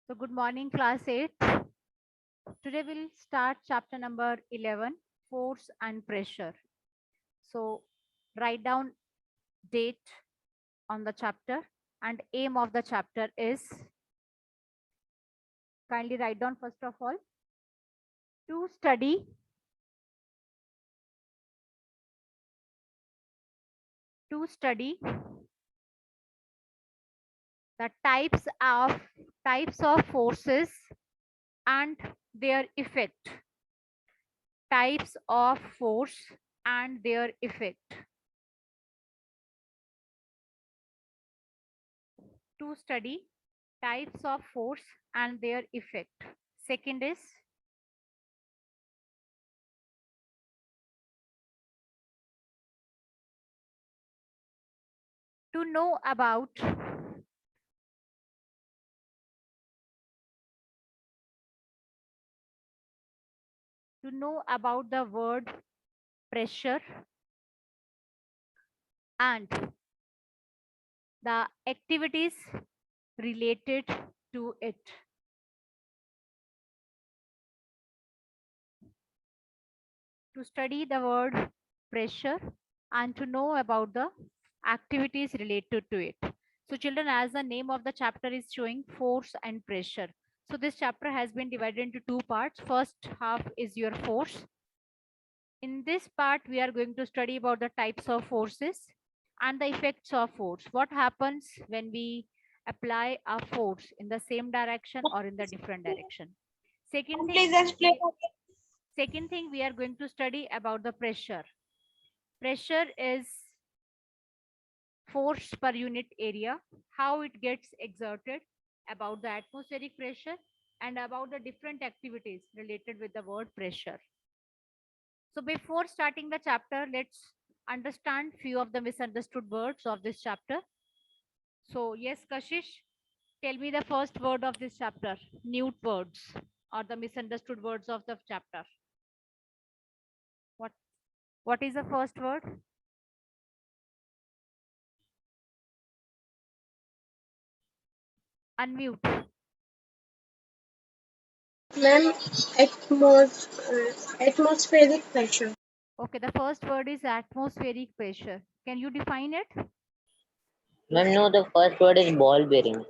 So good morning, class 8. Today we'll start chapter number 11, force and pressure. So write down date on the chapter and aim of the chapter is, kindly write down first of all, to study the types of forces and their effect. Types of force and their effect. To study types of force and their effect. Second is to know about the word pressure and the activities related to it. To study the word pressure and to know about the activities related to it. So children, as the name of the chapter is showing, force and pressure. So this chapter has been divided into two parts. First half is your force. In this part, we are going to study about the types of forces and the effects of force. What happens when we apply a force in the same direction or in the different direction. Second Please thing, explain. we are going to study about the pressure. Pressure is force per unit area, how it gets exerted, about the atmospheric pressure, and about the different activities related with the word pressure. So before starting the chapter, let's understand few of the misunderstood words of this chapter. So yes, Kashish, tell me the first word of this chapter, newt words or the misunderstood words of the chapter. What what is the first word? Unmute. Ma'am, atmospheric pressure. Okay, the first word is atmospheric pressure. Can you define it? Ma'am, no, the first word is ball bearing.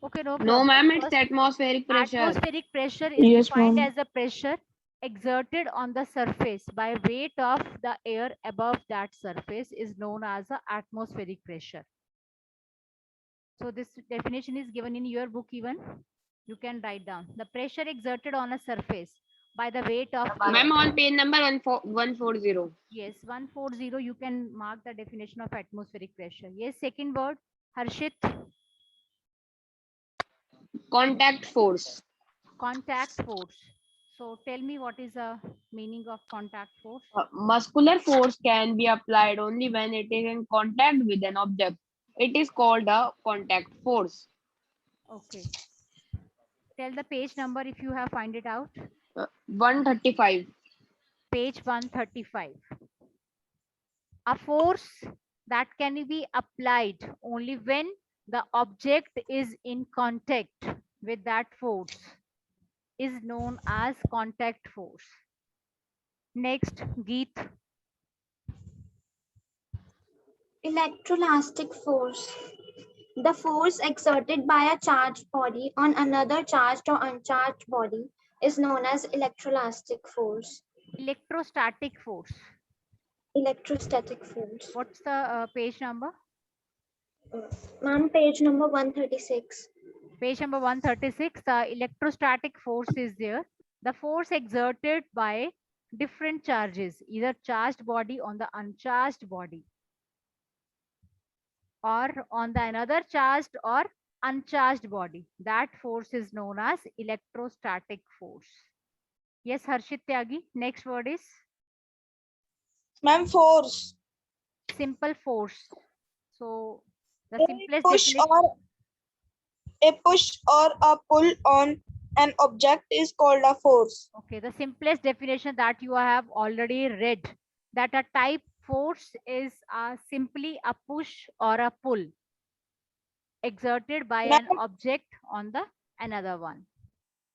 Okay, no No, problem. ma'am, it's First, atmospheric pressure. atmospheric pressure is Yes, defined ma'am. as the pressure exerted on the surface by weight of the air above that surface is known as the atmospheric pressure. So this definition is given in your book even. You can write down the pressure exerted on a surface by the weight of air. Ma'am, on page number 140. Yes, 140, you can mark the definition of atmospheric pressure. Yes, second word, Harshit, Contact force. contact force. So tell me what is the meaning of contact force? Muscular force can be applied only when it is in contact with an object. It is called a contact force. Okay. Tell the page number if you have find it out. 135. Page 135. A force that can be applied only when the object is in contact with that force is known as contact force. Next, Geet. Electroelastic force. The force exerted by a charged body on another charged or uncharged body is known as electroelastic force. Electrostatic force. Electrostatic force. What's the page number? Ma'am, page number 136. Page number 136. The electrostatic force is there. The force exerted by different charges, either charged body on the uncharged body or on the another charged or uncharged body. That force is known as electrostatic force. Yes, Harshit Tyagi. Next word is Ma'am, force. simple force. So the A simplest push definition. or a push or a pull on an object is called a force. Okay, the simplest definition that you have already read, that a type force is simply a push or a pull exerted by Ma'am- an object on the another one.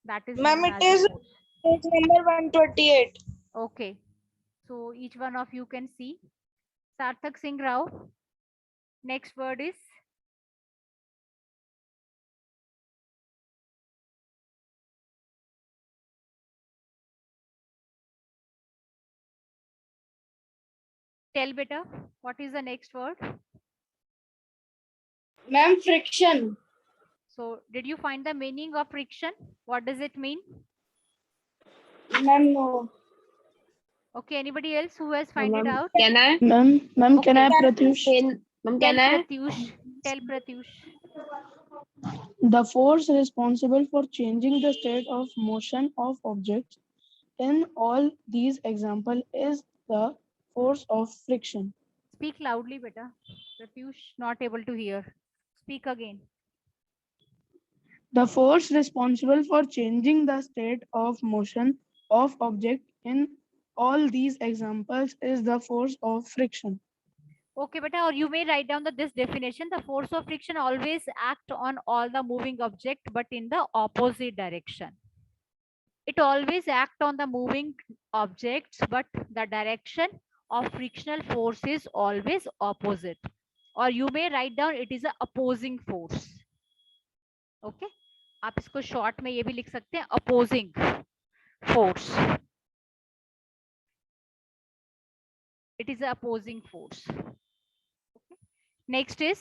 That is Ma'am, known it as a is force. page number 128. Okay. So each one of you can see. Sarthak Singh Rao. Next word is tell better. What is the next word? Ma'am, friction. So did you find the meaning of friction? What does it mean? Ma'am, no. Okay, anybody else who has find it Ma'am, out? can I? Ma'am, can I, Okay. Pratyush? Ma'am, Tell can I? Pratyush. Tell Pratyush. The force responsible for changing the state of motion of objects in all these examples is the force of friction. Speak loudly, beta. Pratyush not able to hear. Speak again. The force responsible for changing the state of motion of object in all these examples is the force of friction. Okay, beta, or you may write down this definition. The force of friction always act on all the moving object, but in the opposite direction. It always act on the moving objects, but the direction of frictional force is always opposite. Or you may write down it is a opposing force. Okay, आप इसको short में ये भी लिख सकते हैं opposing force. It is a opposing force. Okay. Next is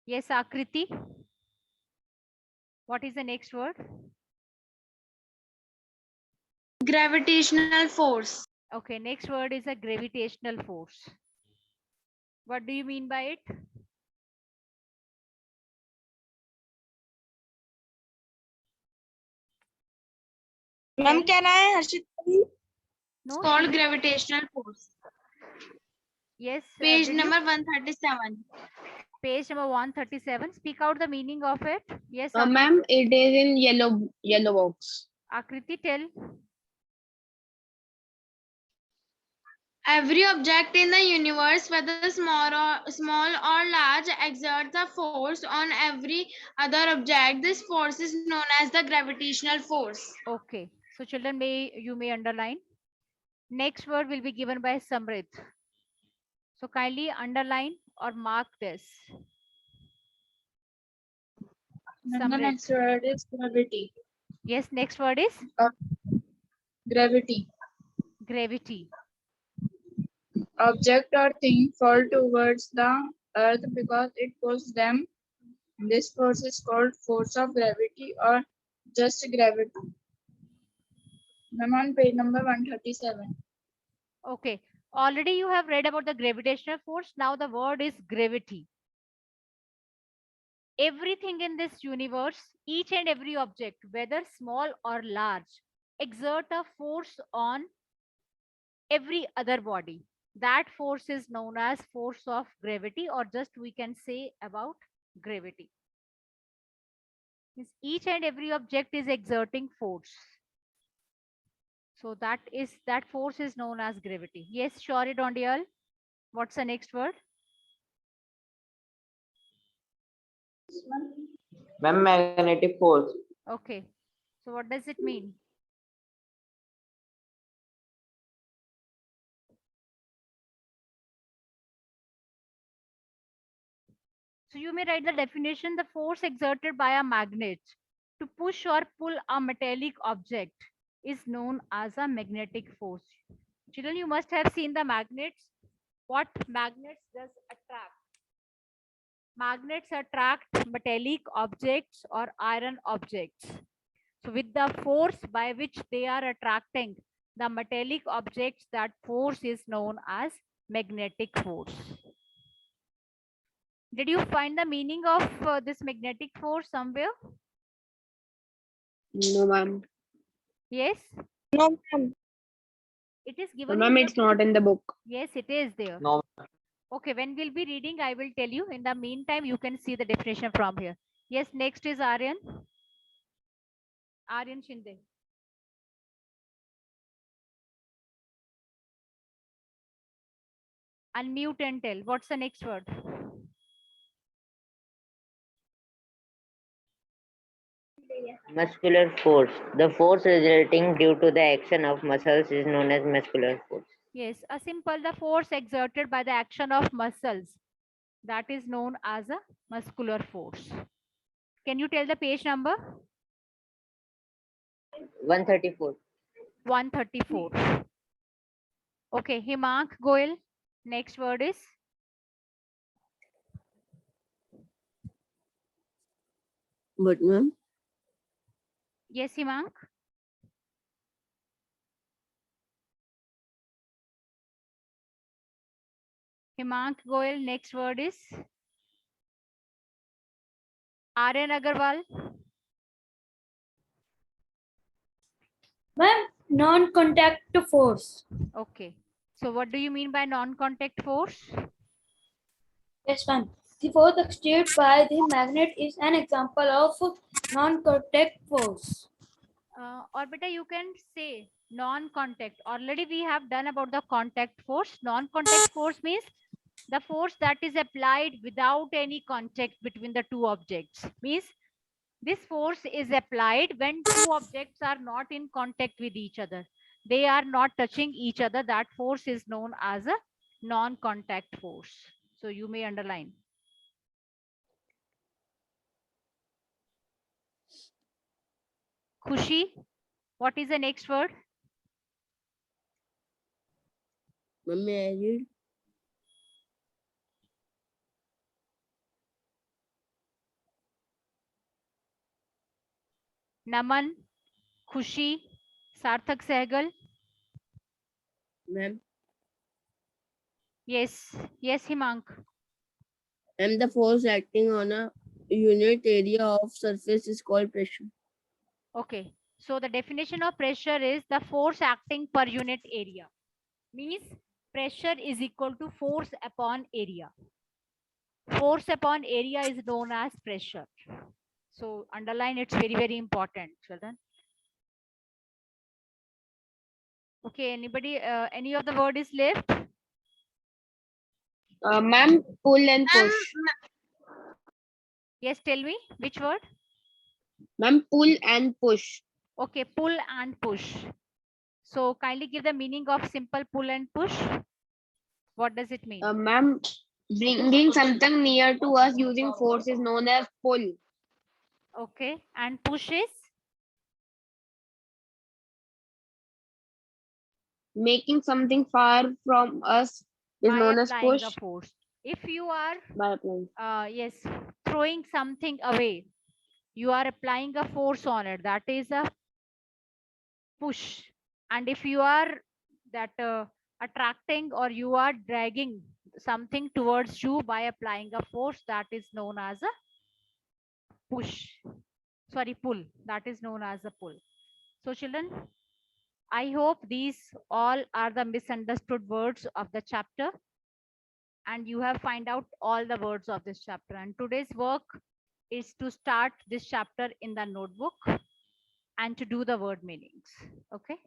yes, Akriti. What is the next word? Gravitational force. Okay, next word is a gravitational force. What do you mean by it? Ma'am, can I, Harshit? No, Called Shubhi? gravitational force. Yes. Page did you? number 137. Page number 137. Speak out the meaning of it. Yes, Ma'am, it is in yellow box. Akriti, tell. Every object in the universe, whether small or large, exerts a force on every other object. This force is known as the gravitational force. Okay. So children, you may underline. Next word will be given by Samrit. So kindly underline or mark this. And the Samrit. next word is gravity. Yes, next word is Gravity. gravity. Object or thing fall towards the earth because it pulls them. This force is called force of gravity or just gravity. I'm on page number 137. Okay. Already you have read about the gravitational force. Now the word is gravity. Everything in this universe, each and every object, whether small or large, exert a force on every other body. That force is known as force of gravity, or just we can say about gravity. Means each and every object is exerting force. So that force is known as gravity. Yes, Shori Dondial. What's the next word? Ma'am, magnetic force. Okay. So what does it mean? So you may write the definition: the force exerted by a magnet to push or pull a metallic object is known as a magnetic force. Children, you must have seen the magnets. What magnets does attract? Magnets attract metallic objects or iron objects. So with the force by which they are attracting the metallic objects, that force is known as magnetic force. Did you find the meaning of this magnetic force somewhere? No, ma'am. Yes, No, ma'am. it is given Ma'am, in it's not in the book. Yes, it is there. No. Okay, when we'll be reading, I will tell you. In the meantime, you can see the definition from here. Yes, next is Aryan. Aryan Shinde. Unmute and tell. What's the next word? Muscular force. The force resulting due to the action of muscles is known as muscular force. Yes, a simple the force exerted by the action of muscles, that is known as a muscular force. Can you tell the page number? 134. 134. Okay, Himank Goel. Next word is But ma'am, yes, Himank. Himank Goel. Next word is Aryan Agarwal. Ma'am, non-contact force. Okay. So what do you mean by non-contact force? Yes, ma'am. The force exerted by the magnet is an example of non-contact force. Or better you can say non-contact. Already we have done about the contact force. Non-contact force means the force that is applied without any contact between the two objects. Means this force is applied when two objects are not in contact with each other. They are not touching each other. That force is known as a non-contact force. So you may underline. Khushi, what is the next word? ma'am, may I read? Naman, Khushi, Sarthak Sehgal. Ma'am, Yes, yes, Himank. the force acting on a unit area of surface is called pressure. Okay, so the definition of pressure is the force acting per unit area. Means pressure is equal to force upon area. Force upon area is known as pressure. So underline, it's very, very important, children. Okay, anybody, any of the word is left? Ma'am, pull and push. Yes, tell me which word? Ma'am, pull and push. Okay, pull and push. So kindly give the meaning of simple pull and push. What does it mean? Ma'am, bringing something near to us using force is known as pull. Okay, and push is? Making something far from us is By known as applying push. a force. If you are, By applying. yes, throwing something away, you are applying a force on it. That is a push. And if you are that attracting or you are dragging something towards you by applying a force, that is known as a push. Sorry, pull. That is known as a pull. So children, I hope these all are the misunderstood words of the chapter and you have find out all the words of this chapter. And today's work is to start this chapter in the notebook and to do the word meanings. Okay.